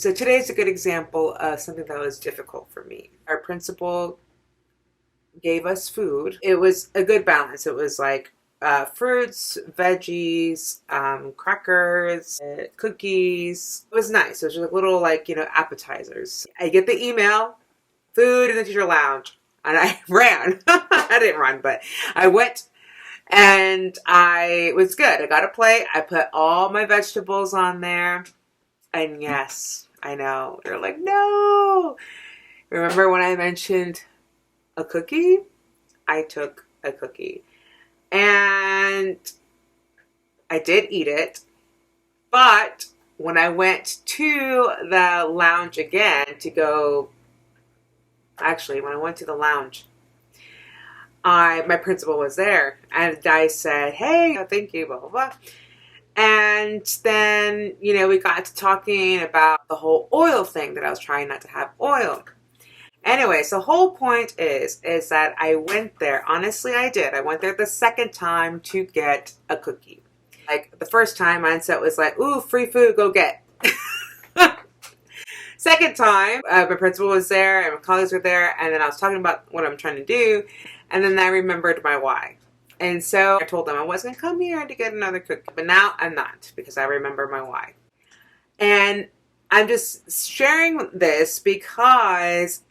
So today's a good example of something that was difficult for me. Our principal gave us food. It was a good balance. It was like fruits, veggies, crackers, cookies. It was nice. It was just little appetizers. I get the email, food in the teacher lounge, and I ran. I didn't run, but I went, and it was good. I got a plate. I put all my vegetables on there, and yes, I know. They're like, no. Remember when I mentioned a cookie? I took a cookie. And I did eat it. But when I went to the lounge again to go, actually, when I went to the lounge, my principal was there. And I said, hey, thank you, blah, blah, blah. And then, we got to talking about the whole oil thing, that I was trying not to have oil. Anyway, so the whole point is that I went there. Honestly, I did. I went there the second time to get a cookie. Like the first time, mindset was like, ooh, free food, go get. Second time, my principal was there and my colleagues were there. And then I was talking about what I'm trying to do. And then I remembered my why. And so I told them I wasn't going to come here to get another cookie. But now I'm not, because I remember my why. And I'm just sharing this because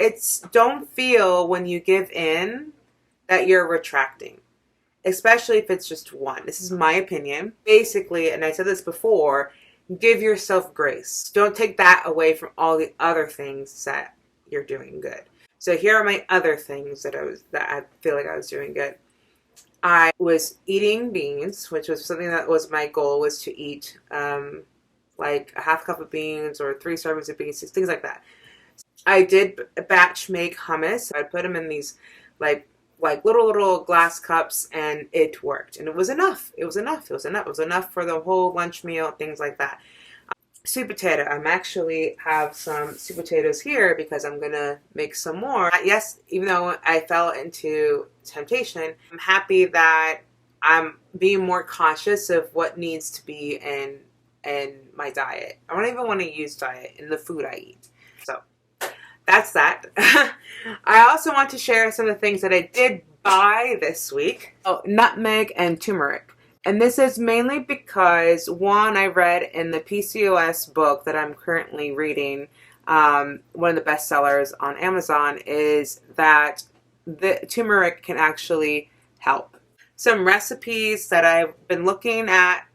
don't feel when you give in that you're retracting, especially if it's just one. This is my opinion. Basically, and I said this before, give yourself grace. Don't take that away from all the other things that you're doing good. So here are my other things that I feel like I was doing good. I was eating beans, which was something that was my goal, was to eat like a half cup of beans or 3 servings of beans, things like that. I did batch make hummus. I'd put them in these like little glass cups, and it worked. And it was enough. It was enough. It was enough. It was enough for the whole lunch meal, things like that. Sweet potato. I'm actually have some sweet potatoes here because I'm going to make some more. Yes, even though I fell into temptation, I'm happy that I'm being more conscious of what needs to be in my diet. I don't even want to use diet in the food I eat. So that's that. I also want to share some of the things that I did buy this week. Oh, nutmeg and turmeric. And this is mainly because, one, I read in the PCOS book that I'm currently reading, one of the bestsellers on Amazon, is that the turmeric can actually help. Some recipes that I've been looking at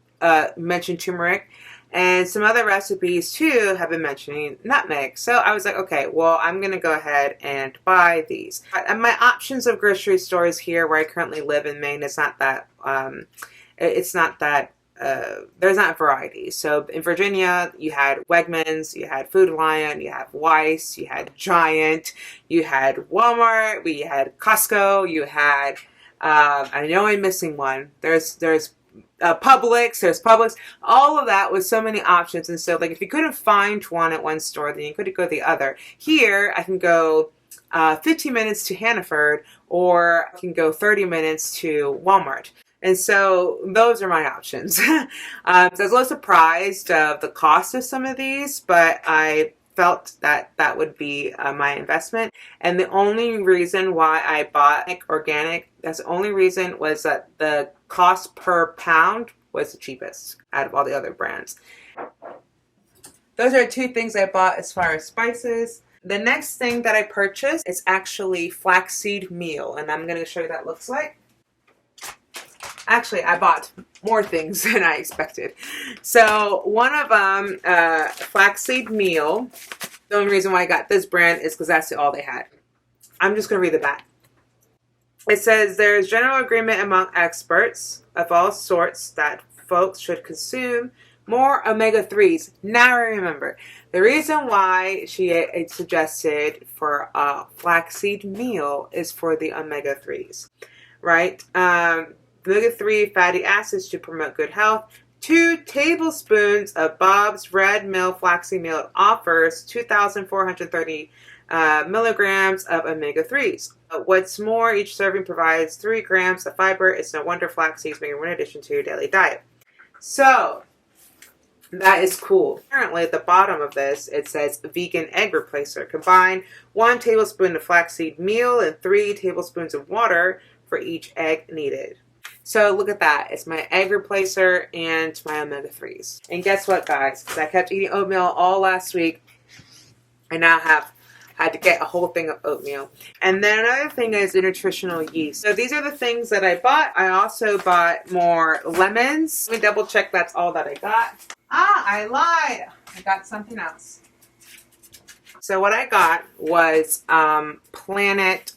mention turmeric, and some other recipes too have been mentioning nutmeg. So I was like, okay, well, I'm going to go ahead and buy these. And my options of grocery stores here where I currently live in Maine is not that, there's not variety. So in Virginia, you had Wegmans, you had Food Lion, you had Weis, you had Giant, you had Walmart, you had Costco, you had, I know I'm missing one. There's Publix, all of that with so many options. And so, like, if you couldn't find one at one store, then you could go to the other. Here, I can go 15 minutes to Hannaford, or I can go 30 minutes to Walmart. And so those are my options. So I was a little surprised of the cost of some of these, but I felt that that would be my investment. And the only reason why I bought organic, that's the only reason, was that the cost per pound was the cheapest out of all the other brands. Those are 2 things I bought as far as spices. The next thing that I purchased is actually Flaxseed Meal, and I'm going to show you what that looks like. Actually, I bought more things than I expected. So one of them, Flaxseed Meal, the only reason why I got this brand is because that's all they had. I'm just going to read the back. It says, there is general agreement among experts of all sorts that folks should consume more omega-3s. Now remember, the reason why she suggested for a flaxseed meal is for the omega-3s, right? Omega-3 fatty acids to promote good health. 2 tablespoons of Bob's Red Mill Flaxseed Meal offers 2,430 milligrams of omega-3s. What's more, each serving provides 3 grams of fiber. It's no wonder flax seeds make a one addition to your daily diet. So, That is cool. Apparently at the bottom of this, it says vegan egg replacer. Combine 1 tablespoon of flaxseed meal and 3 tablespoons of water for each egg needed. So look at that. It's my egg replacer and my omega-3s. And guess what, guys? Because I kept eating oatmeal all last week, I now have had to get a whole thing of oatmeal. And then another thing is the nutritional yeast. So these are the things that I bought. I also bought more lemons. Let me double check that's all that I got. I lied. I got something else. So what I got was Planet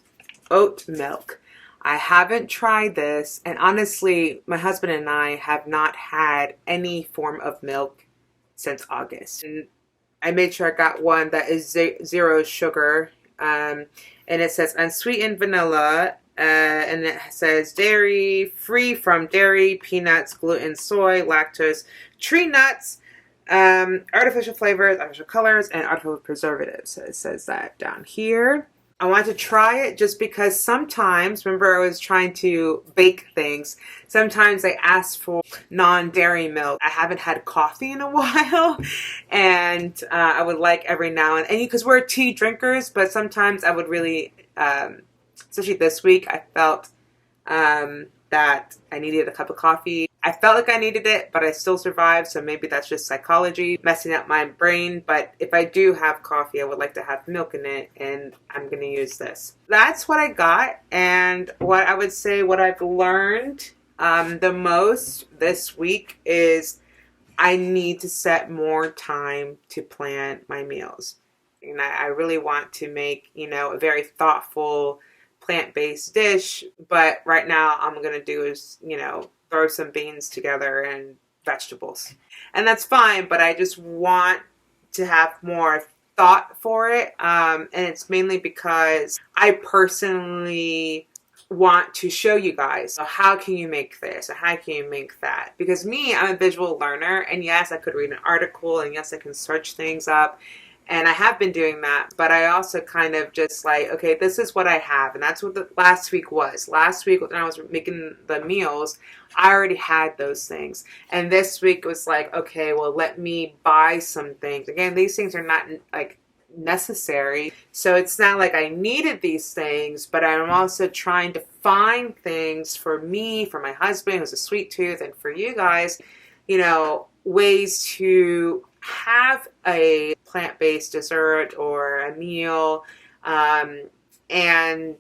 Oat Milk. I haven't tried this, and honestly, my husband and I have not had any form of milk since August. And I made sure I got one that is 0 sugar, and it says unsweetened vanilla, and it says dairy, free from dairy, peanuts, gluten, soy, lactose, tree nuts, artificial flavors, artificial colors, and artificial preservatives. So it says that down here. I wanted to try it just because sometimes, remember I was trying to bake things, sometimes they ask for non-dairy milk. I haven't had coffee in a while, and I would like every now and then, because we're tea drinkers, but sometimes I would really, especially this week, I felt that I needed a cup of coffee. I felt like I needed it, but I still survived, so maybe that's just psychology messing up my brain. But if I do have coffee, I would like to have milk in it, and I'm going to use this. That's what I got, and what I would say what I've learned the most this week is I need to set more time to plan my meals. And I really want to make, a very thoughtful plant-based dish, but right now all I'm gonna do is, throw some beans together and vegetables. And that's fine, but I just want to have more thought for it. And it's mainly because I personally want to show you guys, so how can you make this, or how can you make that? Because me, I'm a visual learner, and yes, I could read an article, and yes, I can search things up. And I have been doing that, but I also kind of just like, okay, this is what I have. And that's what the last week was. Last week when I was making the meals, I already had those things. And this week was like, okay, well, let me buy some things. Again, these things are not like necessary. So it's not like I needed these things, but I'm also trying to find things for me, for my husband, who's a sweet tooth, and for you guys, ways to have a plant-based dessert or a meal, and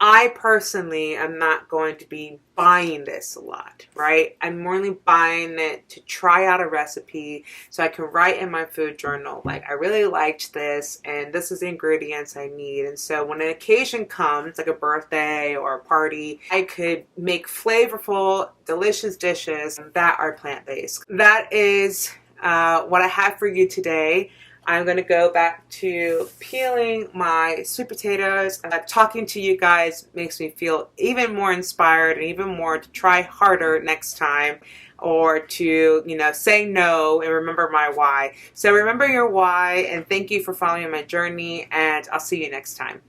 I personally am not going to be buying this a lot, right? I'm only buying it to try out a recipe so I can write in my food journal, like, I really liked this and this is the ingredients I need. And so when an occasion comes, like a birthday or a party, I could make flavorful, delicious dishes that are plant-based. That is what I have for you today. I'm going to go back to peeling my sweet potatoes. Talking to you guys makes me feel even more inspired and even more to try harder next time, or to, say no and remember my why. So remember your why, and thank you for following my journey, and I'll see you next time.